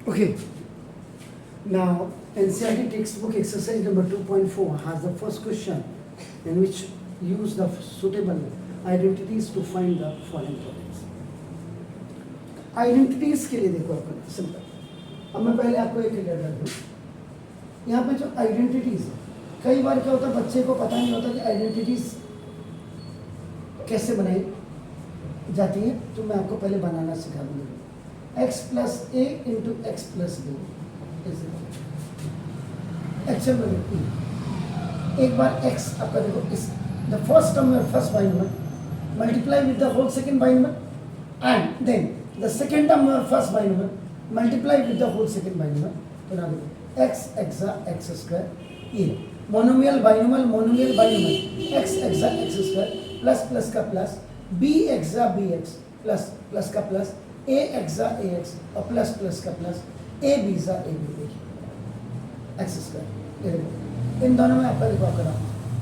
Okay. Now, NCERT textbook exercise number 2.4 has the first question in which use the suitable identities to find the following problems. Identities के लिए देखो अपन simple. अब मैं पहले आपको एक क्लियर कर दूँ। यहाँ पे जो आइडेंटिटीज है, कई बार क्या होता है बच्चे को पता नहीं होता कि आइडेंटिटीज कैसे बनाई जाती है, तो मैं आपको पहले बनाना सिखा दूँगा। x प्लस ए इंटू एक्स प्लस बी, एक बार x आपका देखो इस द फर्स्ट टर्म में first binomial multiply with the whole second binomial and then the second term में first binomial multiply with the whole second binomial. तो ना देखो x एक्सा एक्स स्क्वायर ये मोनोमियल बाइनोमियल x एक्सा एक्स स्क्वायर प्लस प्लस का plus b एक्सा B X plus plus का प्लस a एक्सा ए एक्स और प्लस प्लस का प्लस a बीजा ए बी एक्स स्क्वायर। इन दोनों में आपका देखो आपका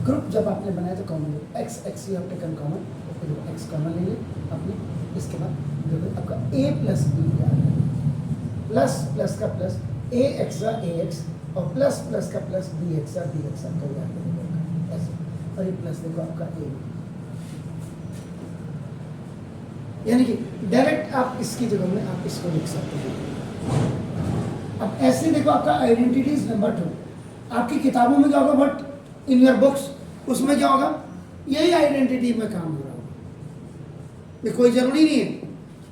ग्रुप जब आपने बनाया तो कॉमन ले x x you have taken common, देखो एक्स कॉमन ले लिया आपने। इसके बाद देखो आपका a प्लस बी आ गया प्लस प्लस का प्लस a एक्सा ए एक्स और प्लस प्लस का प्लस b एक्सा का याद ऐसे, और ये प्लस देखो आपका a, यानी कि डायरेक्ट आप इसकी जगह में आप इसको लिख सकते हैं। अब ऐसे देखो आपका आइडेंटिटीज नंबर 2 आपकी किताबों में क्या होगा, बट इन योर बुक्स उसमें क्या होगा, यही आइडेंटिटी में काम हो रहा होगा। ये कोई जरूरी नहीं है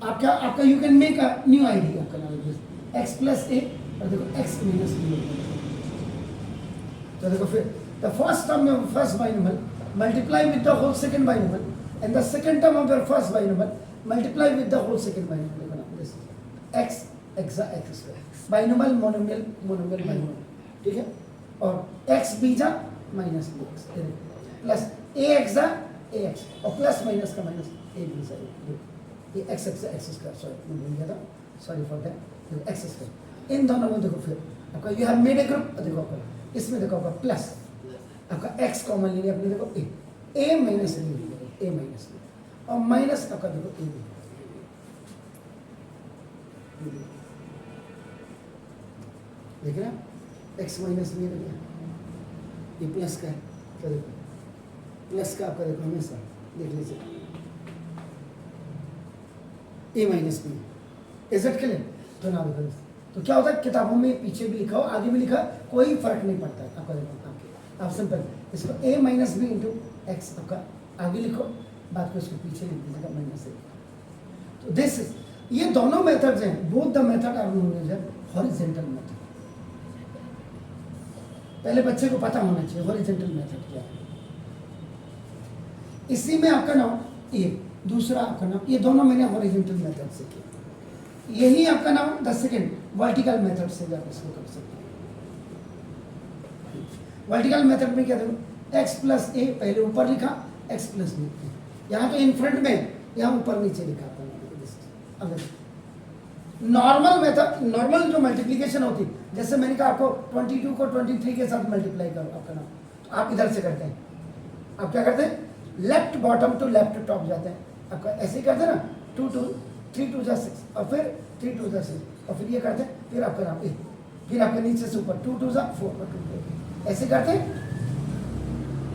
आपका you can make a new ID आपका नाम एक्स प्लस ए और देखो एक्स माइनस बी। तो देखो फिर द फर्स्ट टर्म में first binomial multiply with the whole second binomial and the second term of the first binomial multiply with the whole second binomial. X एक्सा X square binomial monomial, ठीक है। और X बीजा minus B X plus A एक्सा A X और plus minus का minus A बीजा ये एक्स एक्सा एक्स स्क्वायर, सॉरी मैं भूल गया था, sorry for that, x square. इन दोनों में देखो फिर आपका you have made a group, देखो आपका इसमें देखो आपका प्लस आपका एक्स कॉमन ले लिया आपने, देखो ए माइनस बी, ए माइनस बी और माइनस आपका देखो ए बी, देख रहे हैं एक्स माइनस बी ये प्लस का है, तो देखो प्लस का आपका देखो हमेशा देख लीजिए ए माइनस बी इजेड के लिए। तो ना देखो तो क्या होता है किताबों में पीछे भी लिखा हो आगे भी लिखा कोई फर्क नहीं पड़ता है आपका, देखो आपके आप सिंपल इसको ए माइनस बी इंटू एक्स आपका आगे लिखो, बात को इसको पीछे लिख दीजिएगा माइनस ए। तो दिस इज ये दोनों मेथड्स हैं, both the method are known as horizontal method. पहले बच्चे को पता होना चाहिए हॉरिजॉन्टल मेथड क्या है। इसी में आपका नाम ये दूसरा आपका नाम, ये दोनों मैंने हॉरिजॉन्टल मेथड से किया, यही आपका नाम द सेकंड वर्टिकल मेथड से आप इसको कर सकते हैं। वर्टिकल मेथड में क्या देखो एक्स प्लस ए पहले ऊपर लिखा एक्स प्लस बी, यहाँ तो इन फ्रंट में यहाँ ऊपर नीचे लिखा था। अगर नॉर्मल मेथड नॉर्मल जो मल्टीप्लिकेशन होती जैसे मैंने कहा आपको 22 को 23 के साथ मल्टीप्लाई करो आपका नाम, तो आप इधर से करते हैं, आप क्या करते हैं left bottom to left top जाते हैं आपका, ऐसे ही करते हैं ना 2 2 3 2 6 और फिर 3 2 6 और फिर ये करते हैं, फिर आपका नाम फिर आपके नीचे से ऊपर 2 2 4 और 2 4 ऐसे करते हैं,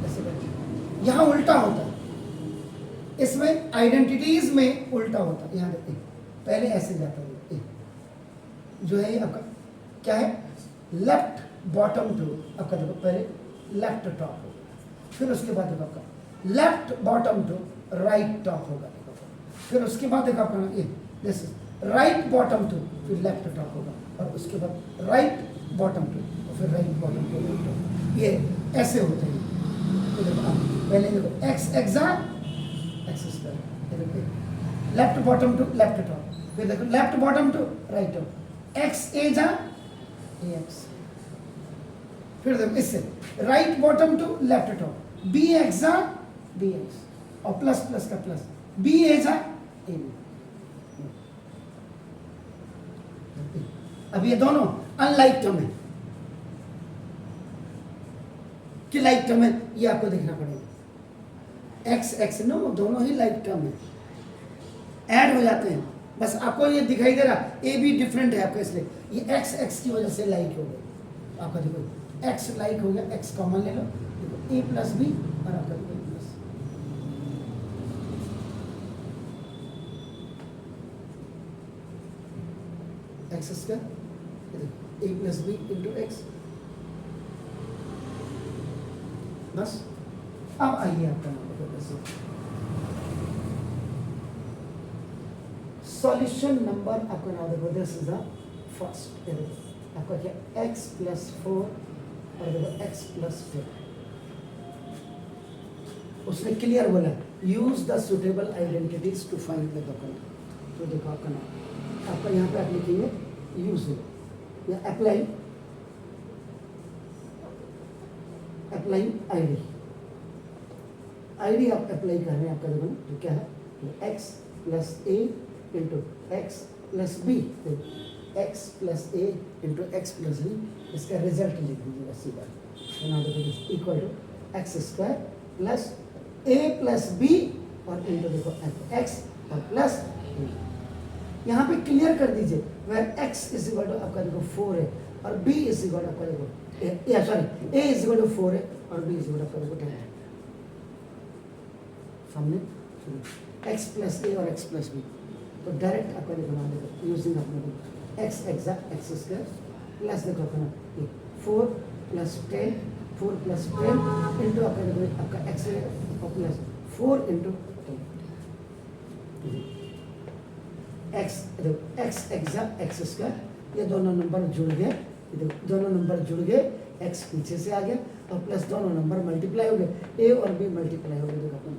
ऐसे करते हैं। यहाँ उल्टा होता है, इसमें आइडेंटिटीज में उल्टा होता है। यहाँ देखिए पहले ऐसे जाता है जो है आपका क्या है लेफ्ट बॉटम टू आपका देखो पहले लेफ्ट टॉप होगा, फिर उसके बाद देखो आपका left bottom to right top होगा, देखो फिर उसके बाद देखो आपका ये this is right bottom to फिर लेफ्ट टॉप होगा और उसके बाद राइट बॉटम टू और फिर right bottom to right top, ये ऐसे होते हैं। तो देखो आप पहले देखो एक्स एक्सा X square left bottom to left top, फिर देखो left bottom to right top X A जा ए एक्स, फिर देखो इससे right bottom to left top b x जा बी एक्स और प्लस प्लस का प्लस बी ए जा ए बी। अब ये दोनों अनलाइक टर्म है कि लाइक टर्म है, ये आपको देखना पड़ेगा। एक्स एक्स नो दोनों ही लाइक टर्म है, ऐड हो जाते हैं बस आपको ये दिखाई दे रहा ए बी डिफरेंट है आपका, इसलिए ये एक्स एक्स की वजह से लाइक हो गया आपका। देखो एक्स लाइक हो गया, एक्स कॉमन ले लो, देखो ए प्लस बी और आपका देखो A plus x square, A plus B into x. बस अब आइए आपका नंबर सॉल्यूशन नंबर आपका नाम देखो, दिस इज द फर्स्ट, आपका क्या x प्लस 4 और देखो x प्लस 4। उसने क्लियर बोला use the suitable identities to find the document. तो देखो आपका नाम आपका यहाँ पे आप लिखेंगे यूज या अप्लाई आईडी आप अप्लाई कर रहे हैं आपका देखो तो क्या है x प्लस ए into x plus B, X plus ए इंटू एक्स प्लस बी, इसका रिजल्ट लिख दीजिएगा सीधा, equal to x square plus A plus B और इंटू देखो एक्स और प्लस बी। यहाँ पे क्लियर कर दीजिए where X is equal to आपका देखो 4 है और बी इज इक्वल टू आपका देखो sorry a is equal to 4 है और बी इज इक्वल टू आपका देखो 10 है। सामने एक्स प्लस ए और एक्स प्लस बी, तो डायरेक्ट आपका देखो नाम देखो यूजिंग अपना x exact x square plus देखो अपना 4 प्लस 10 4 प्लस 10 इंटू आपका देखो आपका एक्स और प्लस 4 इंटू 10 एक्स देखो एक्स एग्जैक्ट एक्स स्क्वायर। ये दोनों नंबर जुड़ गए, देखो दोनों नंबर जुड़ गए, एक्स पीछे से आ गया और प्लस दोनों नंबर मल्टीप्लाई हो गए, ए और बी मल्टीप्लाई हो गए। देखो अपन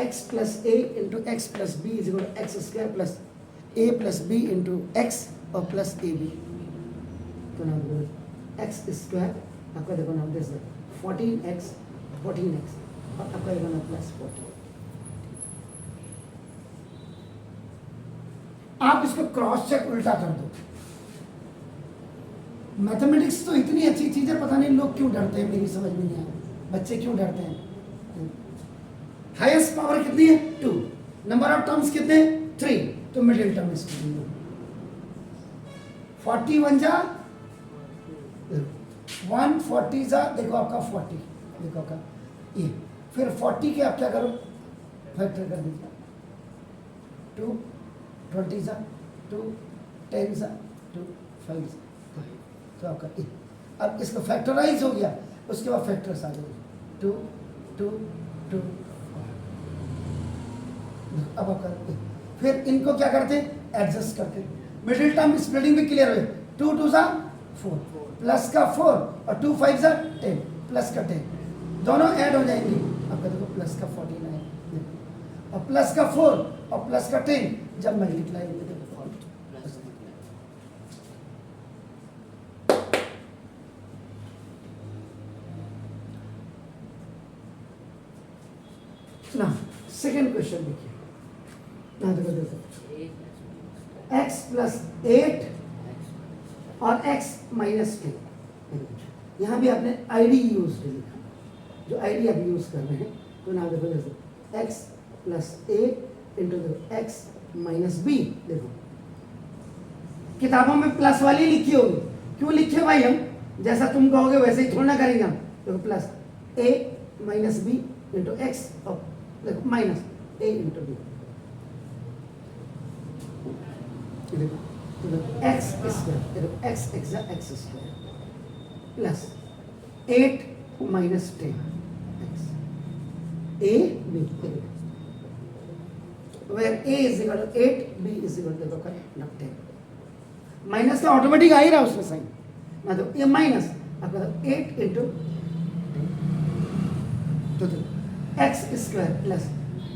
x plus A into x plus B is equal to x square plus A plus B into x और प्लस ए बी। तो नाम देखो एक्स स्क्वायर आपका देखो नाम दे 14x और आपका देखो नाम प्लस 40। आप इसको क्रॉस चेक उल्टा कर दो। मैथमेटिक्स तो इतनी अच्छी चीज है, पता नहीं लोग क्यों डरते हैं, मेरी समझ में नहीं आया बच्चे क्यों डरते हैं। हाईएस्ट पावर कितनी है 2, नंबर ऑफ टर्म्स कितने 3, तो मिडिल टर्म इसको 41 जा 140 जा देखो आपका 40 देखो आपका ये, फिर 40 के आप क्या करो फैक्टर कर दीजिए 2 20 जा 2 10 जा 2 5 जा, तो आपका ये अब इसका फैक्टराइज हो गया, उसके बाद फैक्टर्स आ जाएंगे 2 2 2। अब आपका फिर इनको क्या करते एडजस्ट करते, मिडिल टर्म स्प्लिटिंग भी क्लियर हुए 2 2 जा 4 प्लस का 4 और 2 5 जा 10 प्लस का 10 दोनों ऐड हो जाएंगे आपका देखो प्लस का 49 और प्लस का 4 और प्लस का 10 जब मल्टीप्लाई होंगे देखो ना। सेकेंड क्वेश्चन देखिए ना, देखो देखो x प्लस 8 और x माइनस 10, यहाँ भी आपने आईडी यूज लिखा, जो आईडी आप यूज कर रहे हैं, तो ना देखो देखो x प्लस ए इंटू देखो x माइनस बी। देखो किताबों में प्लस वाली लिखी होगी, क्यों लिखे भाई हम, जैसा तुम कहोगे वैसे ही थोड़ा ना करेंगे हम। देखो plus a minus B into x और देखो minus a into b, x square x x square plus 8 minus 10 x a b, where A is equal to 8 b is equal to 10। Minus का ऑटोमेटिक आ ही रहा उसमें sign ना, तो ये माइनस आपका 8 इंटू तो एक्स स्क्वायर प्लस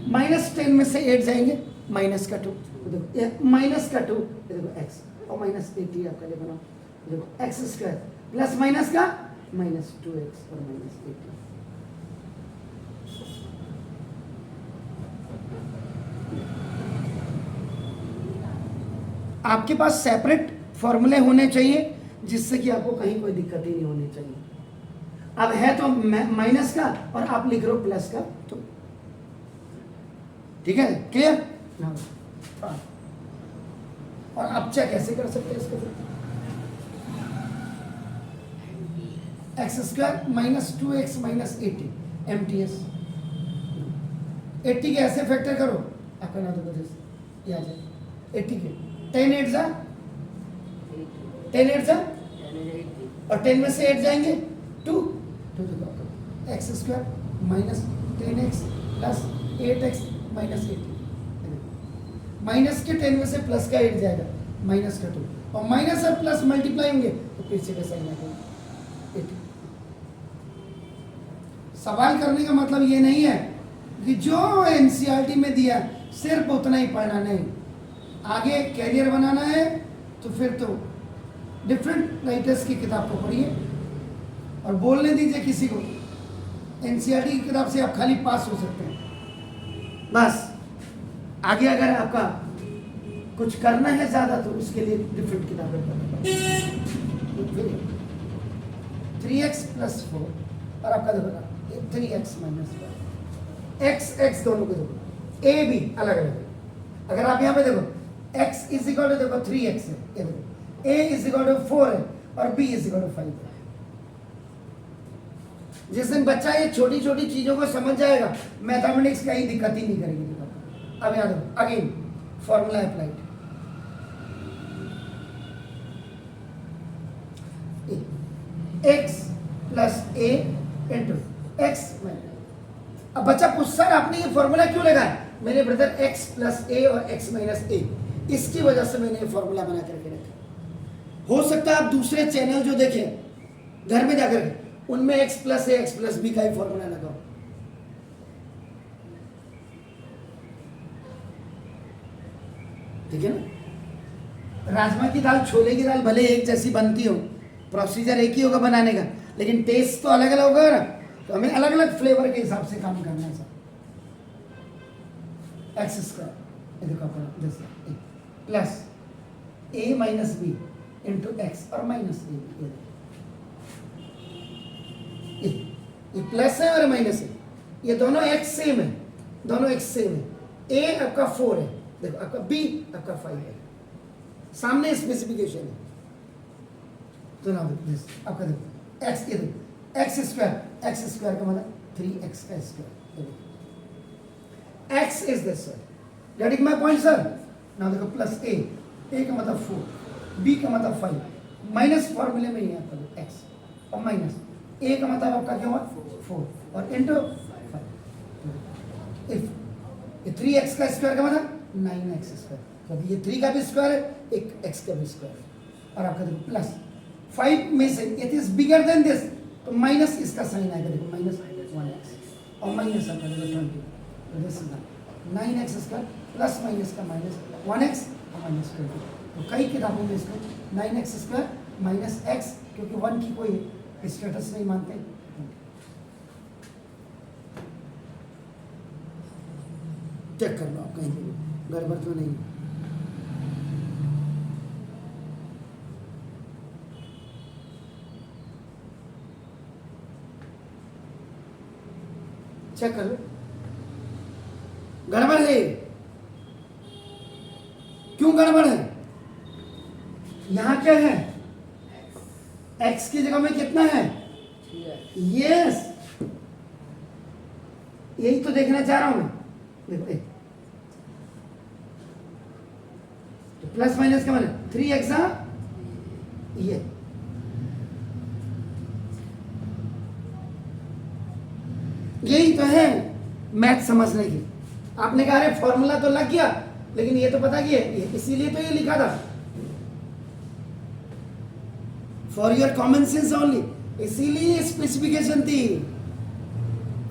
माइनस 10 में से 8 जाएंगे माइनस का 2, देखो ये माइनस का 2 देखो एक्स और माइनस 80 आपका देखो ना, देखो एक्स स्क्वायर प्लस माइनस का माइनस 2x और माइनस 80। आपके पास सेपरेट फॉर्मूले होने चाहिए जिससे कि आपको कहीं कोई दिक्कत ही नहीं होनी चाहिए। अब है तो माइनस का और आप लिख रहे हो प्लस का, तो ठीक है, क्लियर। और अब चेक कैसे कर सकते हैं इसको, x square minus 2x minus 80 MTS, 80 के ऐसे फैक्टर करो आपका ना तो जैसे ये आ जाए 80 के 10 8 जा 10 8 जा और 10 में से 8 जाएंगे 2 तो देखो x square minus 10x plus 8x minus 80, minus के 10 में से प्लस का 8 जाएगा माइनस का 2 और माइनस और प्लस मल्टीप्लाई होंगे तो पीछे का साइन आ जाएगा 80। सवाल करने का मतलब ये नहीं है कि जो एनसीईआरटी में दिया सिर्फ उतना ही पढ़ना, नहीं, आगे कैरियर बनाना है तो फिर तो डिफरेंट राइटर्स की किताब को पढ़िए और बोलने दीजिए किसी को। एनसीईआरटी की किताब से आप खाली पास हो सकते हैं बस, आगे अगर आपका कुछ करना है ज्यादा तो उसके लिए डिफरेंट किताबें पढ़ना। 3x प्लस 4 और आपका देखो 3x माइनस 4, x दोनों को देखो a b अलग अलग है। अगर आप यहाँ पे देखो x इज इक्वल टू देखो 3x है, ये देखो a इज इक्वल टू 4 है और b इज इक्वल टू 5 है। जिस दिन बच्चा ये छोटी छोटी चीजों को समझ जाएगा मैथमेटिक्स का ही दिक्कत ही नहीं करेगी। अब याद रखो again formula applied, x plus a into x. अब बच्चा पूछ सर आपने ये फॉर्मूला क्यों लगाया? मेरे ब्रदर x प्लस a और x माइनस a, इसकी वजह से मैंने ये फॉर्मूला बना करके रखा। हो सकता है आप दूसरे चैनल जो देखें घर में जाकर उनमें x plus a x plus b का ही फॉर्मूला लगाओ। ठीक है ना। राजमा की दाल छोले की दाल भले एक जैसी बनती हो, प्रोसीजर एक ही होगा बनाने का, लेकिन टेस्ट तो अलग अलग होगा ना, तो हमें अलग अलग फ्लेवर के हिसाब से काम करना है सर। एक्स स्क्वायर देखो जैसे plus a minus B into x और माइनस ए, ये प्लस है और माइनस है, ये दोनों x सेम है, दोनों x सेम है। a आपका 4 है, देखो आपका b आपका 5 है, सामने स्पेसिफिकेशन है। तो ना देखो आपका देखो x, ये देखो एक्स स्क्वायर का मतलब 3x का square, x is this one, getting my point sir. ना देखो प्लस a का मतलब 4, b का मतलब 5, माइनस फॉर्मूले में ही है आपका x और माइनस a का मतलब आपका क्या हुआ 4 और इंटू 5। इफ ये 3x का स्क्वायर का मतलब 9x स्क्वायर, क्योंकि ये 3 का भी स्क्वायर है, एक x का भी स्क्वायर है। और आपका देखो प्लस 5 में से it is bigger than this, तो माइनस इसका साइन आएगा, देखो माइनस 1x और माइनस आपका देखो 20, तो this 9x square plus minus का माइनस 1x और माइनस 20। तो कई किताबों में इसको 9x स्क्वायर माइनस x, क्योंकि 1 की कोई स्टेटस नहीं मानते। चेक कर लो आप कहीं भी गड़बड़ तो नहीं। चेक कर लो, गड़बड़ है। क्यों गड़बड़ है? यहां क्या है? x की जगह में कितना है? यस, यही तो देखना चाह रहा हूं मैं। देखो तो प्लस माइनस का मतलब 3x, ये यही तो है मैथ समझने की। आपने कहा अरे फॉर्मूला तो लग गया, लेकिन ये तो पता क्या है, ये इसीलिए तो ये लिखा था for your common sense only, इसीलिए स्पेसिफिकेशन थी।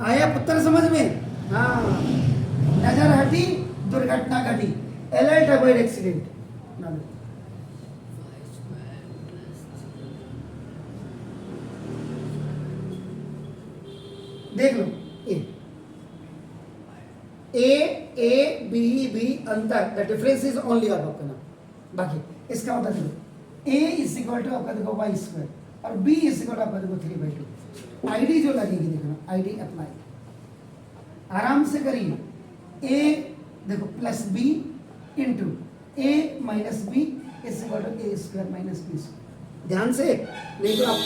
आया पुत्र समझ में? हाँ, नजर हटी दुर्घटना घटी, अलर्ट अवॉइड एक्सीडेंट। देख लो ए बी बी अंतर, the difference is only of आपका नाम। बाकी इसका मतलब देखो ए इज इक्वल टू आपका देखो वाई स्क्वायर और बी इज इक्वल टू आपका देखो 3/2। आईडी जो लगेगी देखना, आईडी अप्लाई, आराम से करिए। ए देखो plus B into A minus B is equal to A square minus B square. ध्यान से, नहीं तो आप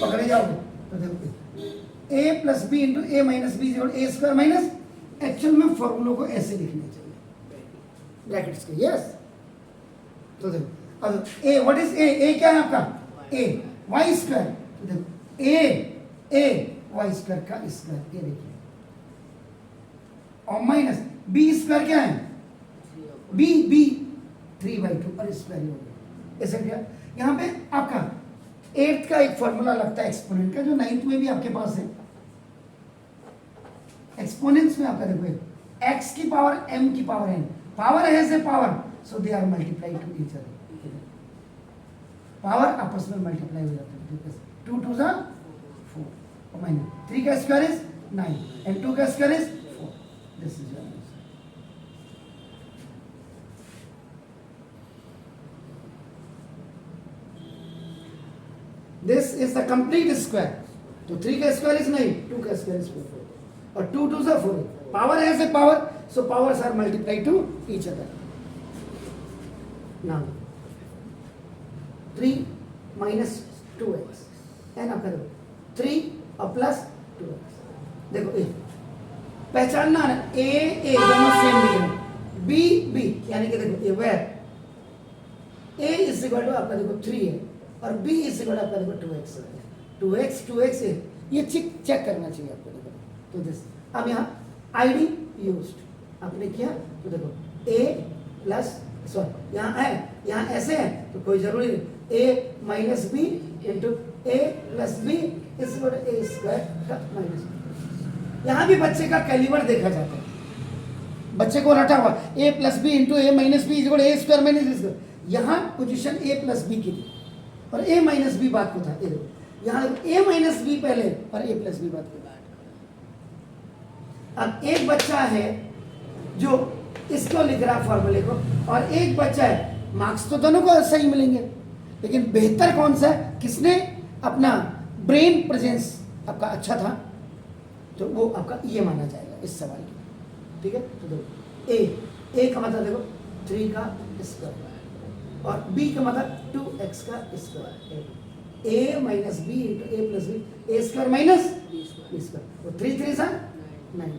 पकड़े जाओगे। तो देखो A plus B into A minus B is equal to A square minus, actual में फॉर्मूलों को ऐसे लिखने चाहिए ब्रैकेट्स के। यस, तो देखो अब ए, व्हाट इज ए क्या है आपका? ए वाई स्क्वायर। तो देखो ए वाई स्क्वायर का स्क्वायर, ये देखिए, और माइनस बी स्क्वायर क्या है? बी 3/2 और स्क्वायर हो गया। ऐसे क्या यहाँ पे आपका 8th का एक फॉर्मूला लगता है एक्सपोनेंट का, जो 9th में भी आपके पास है। एक्सपोनेंट्स में आपका देखो x की पावर m की power n, power has a power, so they are multiply to each other. Power आपस में मल्टीप्लाई हो जाते हैं। 2 2 जा 4 और माइनस 3 का स्क्वायर इज 9 एंड 2 का square is 4। This is your answer. This is the complete square. तो 3 का स्क्वायर इज 9, 2 का स्क्वायर इज 4 और 2 2 जा 4। Power has a power, so powers are multiply to each other. Now 3 minus 2x and आपका देखो 3 और plus 2x। देखो ए पहचानना है, ए दोनों सेम लिखे, बी यानी कि देखो A where A is equal to आपका देखो 3 है और बी इज इक्वल टू आपका देखो 2x है। ये चेक करना चाहिए आपको। देखो तो दिस, अब यहाँ आईडी यूज्ड आपने किया, तो देखो ए प्लस सॉरी यहाँ है, यहाँ ऐसे है तो कोई जरूरी नहीं, A minus B into A plus B is equal to A square का माइनस बी। यहाँ भी बच्चे का कैलिबर देखा जाता है, बच्चे को रटा हुआ A plus B into A minus B is equal to A square minus B square. यहाँ पोजीशन ए प्लस बी की थी और ए माइनस बी बात को था। ये देखो यहाँ ए माइनस बी पहले और ए प्लस बी बात को। अब एक बच्चा है जो इसको लिख रहा फॉर्मूले को, और एक बच्चा है, मार्क्स तो दोनों को सही मिलेंगे, लेकिन बेहतर कौन सा है, किसने अपना ब्रेन प्रेजेंस आपका अच्छा था, तो वो आपका ये माना जाएगा इस सवाल में। ठीक है, तो देखो ए का मतलब देखो 3 का स्क्वायर और बी का मतलब 2x का square. A minus B into A plus b A square minus B square. तो 3 3 9,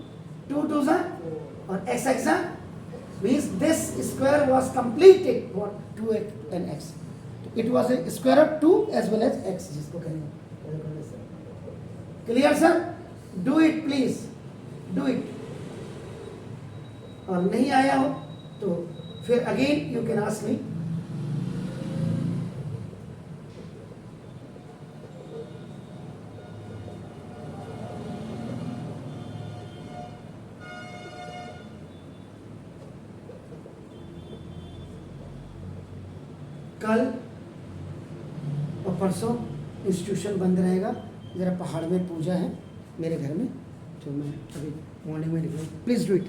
2 2 और x means this square was completed what 2x and x. It was a square of 2 as well as x, जिसको कहेंगे। Clear sir? Do it please. Do it. और नहीं आया हो तो फिर again you can ask me. कल और परसों इंस्टीट्यूशन बंद रहेगा, ज़रा पहाड़ में पूजा है मेरे घर में, तो मैं अभी मॉर्निंग में निकलूँ। Please do it.